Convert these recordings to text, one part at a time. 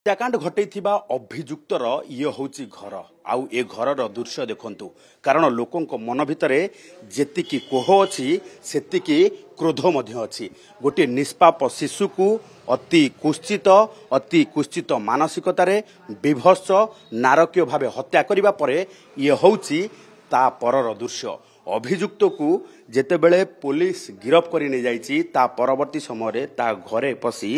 हत्याकांड घटैथिबा अभियुक्तर ये होची घर आउ ए घरर दृश्य देखंतु कारण लोकंक मन भितरे जेतिकी कोह अछि सेतिकी क्रोध मध्य अछि। गोटे निष्पाप शिशु को अति कुश्चित मानसिकतारे विभत्स नारकीय भावे हत्या करिबा परे ये होची ता परर दृश्य। अभियुक्त को जेतेबेले पुलिस गिरफ करि नै जाइछि ता परवर्ती समय रे ता घरे पसी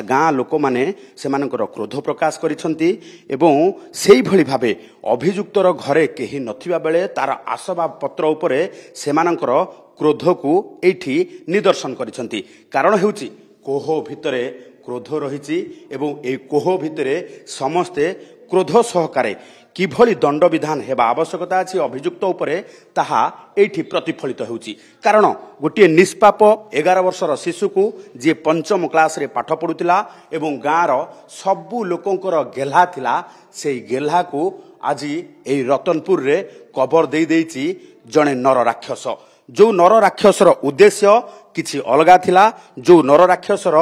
गाँ लोक माने सेमानकर क्रोध प्रकाश करिसंती एवं सेही भली भाबे अभियुक्तर घरे केही नथिबा बेले तार आसबाब पत्र उपरे सेमानकर क्रोध को एठी निदर्शन करिसंती। कारण हेउछि कोह भितरे क्रोध रहिछि एवं ए कोह भितरे समस्ते क्रोध सहकारे किभली दंड विधान हेबा आवश्यकता अछि अभियुक्त उपरे ताहा एठी प्रतिफलित होउछि। कारण गोटे निष्पाप 11 वर्षर शिशु को जे पंचम क्लास रे पाठ पढुतिला एवं गाँर सबु लोकंकर गेल्हा थिला सेई गेल्हा को आज एई रतनपुर रे कबर देई देइछि जणे नर राक्षस। जो नर राक्षसर उद्देश्य किछि अलगा थिला, जो नर राक्षसर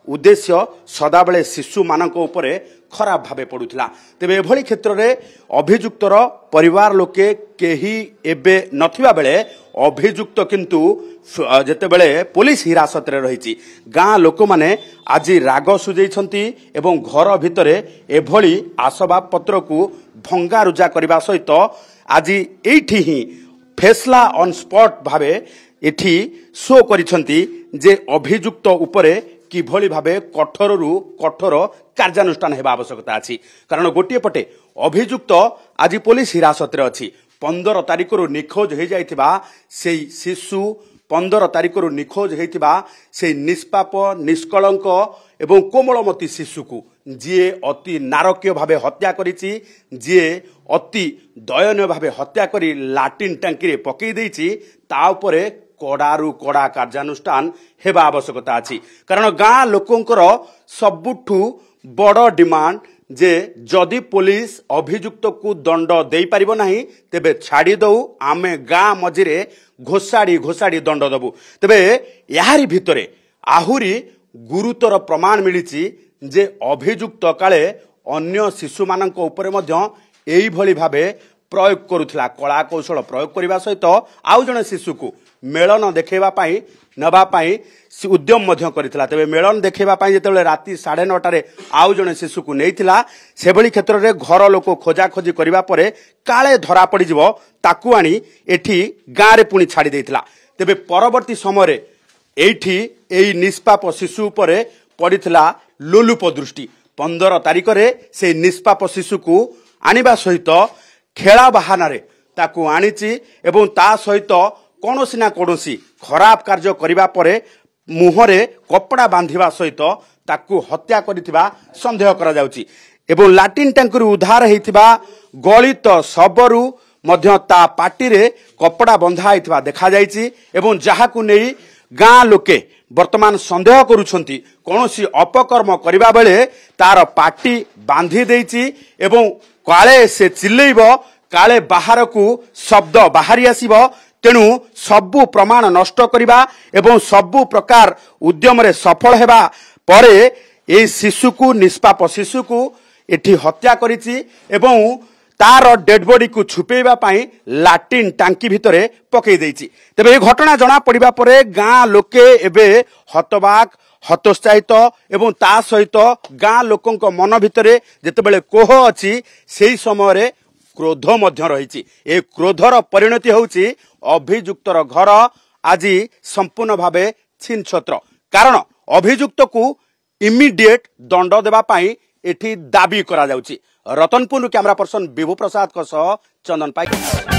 उद्देश्य सदाबले शिशु मानक उपरे खराब भावे पड़ुथिला। तेबे एभली क्षेत्र रे अभियुक्तर परिवार लोके केही एबे नथिबा बेले अभियुक्त किंतु जेते बेले पुलिस हिरासत रे रहिछि गाँ लोक माने आज राग सुझैछंती एवं घर भितरे एभली आसबाब पत्र को भंगा रुजा करबा सहित आज एठी ही फैसला ऑन स्पॉट भावे एठी शो करिसंती जे अभियुक्त उपरे किभली भावे कठोररु कठोर कार्यानुष्ठान हेबा आवश्यकता अछि। कारण गोटे पटे अभियुक्त आज पुलिस हिरासत रे अछि। 15 तारिख रु निखोज हो जाइथिबा सेई शिशु 15 तारिख रु निखोज होइथिबा सेई निष्पाप निष्कलंक एवं कोमलमती शिशु को जे अति नारकीय भावे हत्या करिछि, जे अति दयनीय भावे हत्या करी लाटिन टांकी रे पकई देइछि ता उपरे कड़ारू कड़ा कार्यानुष्ठान हेबा आवश्यकता अछि। कारण गाँ लोकंकर सबुठु बड़ डिमांड जे जदि पुलिस अभियुक्त को दंड देई परिबो नाही तेबे छाड़ी दउ आमे गाँ मझिरे घोषाड़ी घोषाड़ी दंड दबु। तेबे यारी भितरे आहुरी गुरुतर प्रमाण मिलिछि जे अभियुक्त काले अन्य शिशु मानक उपरे मध्य एई भली भावे प्रयोग करुथिला, कला कौशल प्रयोग करबा सहित आउ जने शिशु को मेलन देखेबा पाई नबा पाई उद्यम मध्य करिथिला। तेबे मेलन देखेबा पाई जेतेबेले राति 9:30 रे आउ जने शिशु को नेइथिला सेभली क्षेत्र रे घर लोक खोजा खोजी करबा परे काळे धरा पड़ी जिवो ताकू आनी एठी गाँ रे पुनी छाड़ी देइथिला। तेबे परवर्ती समय रे एठी एई निष्पाप शिशु उपरे पड़िथिला लोलुप दृष्टि। 15 तारिख रे से निष्पाप शिशु को आनिबा सहित खेला बहाना रे ताकू आनिछि एवं ता सहित कोनोसी ना कोनोसी खराब कार्य करिबा परे मुहरे कपड़ा बांधिबा सहित ताकू हत्या करिथिबा संदेह करा जाउछि। एवं लाटिन टांकी उद्धार हेइथिबा गलित सबरु मध्य ता पाटी रे कपड़ा बंधा हेइथिबा देखा जाइछि एवं जहाकू नेई गाँ लोके वर्तमान संदेह करुछंती कोनोसी अपकर्म करिबा बेले तार पाटी बांधी देइछि एवं काले से चिल्लैबो काले बाहर को शब्द बाहरी आसीबो। तेणु सबु प्रमाण नष्ट करिबा एवं सबु प्रकार उद्यम रे सफल हेबा परे ए शिशु को निष्पाप शिशु को एठी हत्या करिछि एवं तार डेड बॉडी को छुपेइबा पाई लाटिन टांकी भितरे पकई देइछि। तेबे ए घटना जना पड़िबा परे गाँ लोके एबे हतबाक हतोत्साहित एवं ता सहित गाँ लोकंक मन भितरे जेतेबेले कोह अछि सेही समय रे क्रोध मध्य रहिछि। ए क्रोधर परिणति होउछि अभियुक्तर घर आज संपूर्ण भावे छीन छत्र। कारण अभियुक्त को इमिडिएट दंड देबा पाई एठी दाबी करा जाउछि। रतनपुर कैमरा पर्सन विभू प्रसाद को सह चंदन पाइक।